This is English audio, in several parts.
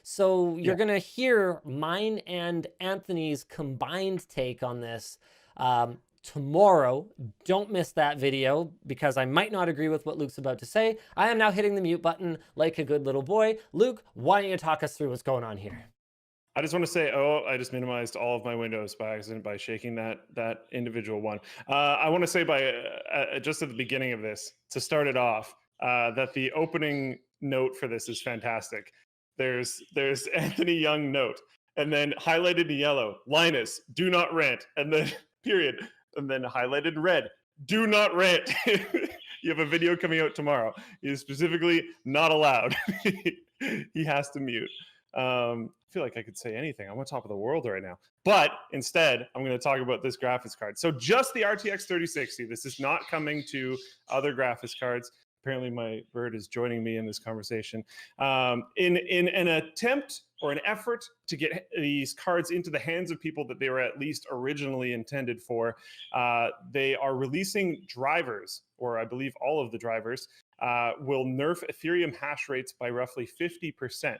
So Yeah. you're going to hear mine and Anthony's combined take on this tomorrow. Don't miss that video because I might not agree with what Luke's about to say. I am now hitting the mute button like a good little boy. Luke, why don't you talk us through what's going on here? I just want to say, I just minimized all of my windows by accident by shaking that individual one. I want to say just at the beginning of this, to start it off, that the opening note for this is fantastic. There's Anthony Young note, and then highlighted in yellow, Linus, do not rant, and then period, and then highlighted in red, do not rant. You have a video coming out tomorrow. He is specifically not allowed. He has to mute. I feel like I could say anything. I'm on top of the world right now. But instead, I'm going to talk about this graphics card. So just the RTX 3060. This is not coming to other graphics cards. Apparently, my bird is joining me in this conversation. In an attempt or an effort to get these cards into the hands of people that they were at least originally intended for, they are releasing drivers, or I believe all of the drivers, will nerf Ethereum hash rates by roughly 50%.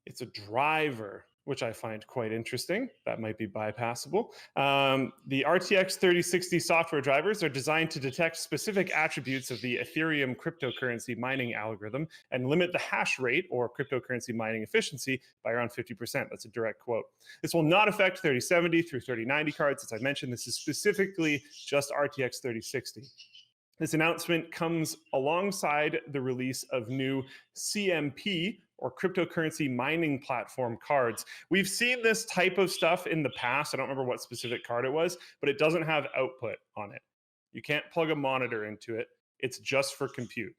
It's a driver, which I find quite interesting. That might be bypassable. The RTX 3060 software drivers are designed to detect specific attributes of the Ethereum cryptocurrency mining algorithm and limit the hash rate or cryptocurrency mining efficiency by around 50%. That's a direct quote. This will not affect 3070 through 3090 cards. As I mentioned, this is specifically just RTX 3060. This announcement comes alongside the release of new CMP, or cryptocurrency mining platform cards. We've seen this type of stuff in the past. I don't remember what specific card it was, but it doesn't have output on it. You can't plug a monitor into it. It's just for compute.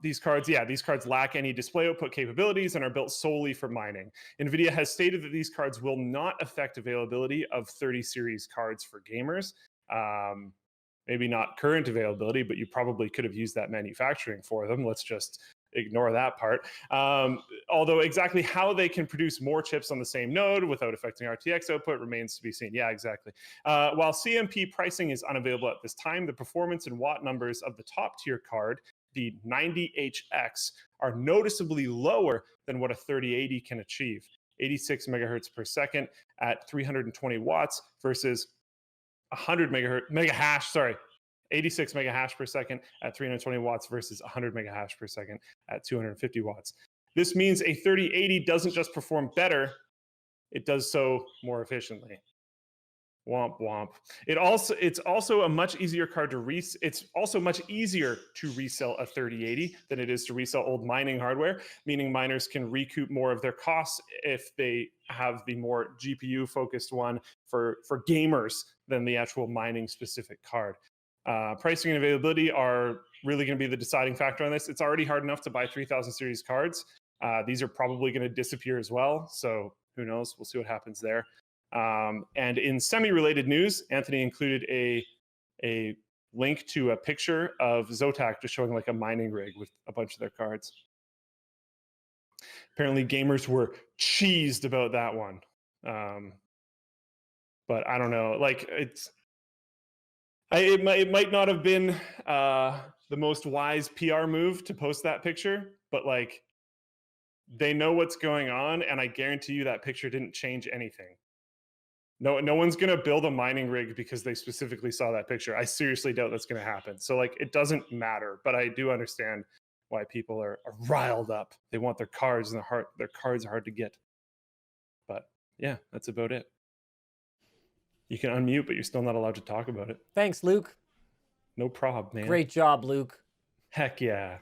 These cards lack any display output capabilities and are built solely for mining. Nvidia has stated that these cards will not affect availability of 30 series cards for gamers. Maybe not current availability, but you probably could have used that manufacturing for them. Let's just ignore that part. Although exactly how they can produce more chips on the same node without affecting RTX output remains to be seen. Yeah, exactly. While CMP pricing is unavailable at this time, the performance and watt numbers of the top tier card, the 90HX, are noticeably lower than what a 3080 can achieve. 86 megahertz per second at 320 watts versus 100 mega hash, 86 mega hash per second at 320 watts versus 100 mega hash per second at 250 watts. This means a 3080 doesn't just perform better, it does so more efficiently. Womp womp. It's also a much easier card to it's also much easier to resell a 3080 than it is to resell old mining hardware, meaning miners can recoup more of their costs if they have the more GPU focused one for gamers than the actual mining specific card. Pricing and availability are really going to be the deciding factor on this. It's already hard enough to buy 3000 series cards. These are probably going to disappear as well. So who knows? We'll see what happens there. And in semi-related news, Anthony included a link to a picture of Zotac just showing like a mining rig with a bunch of their cards. Apparently gamers were cheesed about that one. But I don't know, like it might not have been the most wise PR move to post that picture, but like they know what's going on, and I guarantee you that picture didn't change anything. No one's going to build a mining rig because they specifically saw that picture. I seriously doubt that's going to happen. So like it doesn't matter, but I do understand why people are riled up. They want their cards, and their cards are hard to get. But yeah, that's about it. You can unmute, but you're still not allowed to talk about it. Thanks, Luke. No problem, man. Great job, Luke. Heck yeah.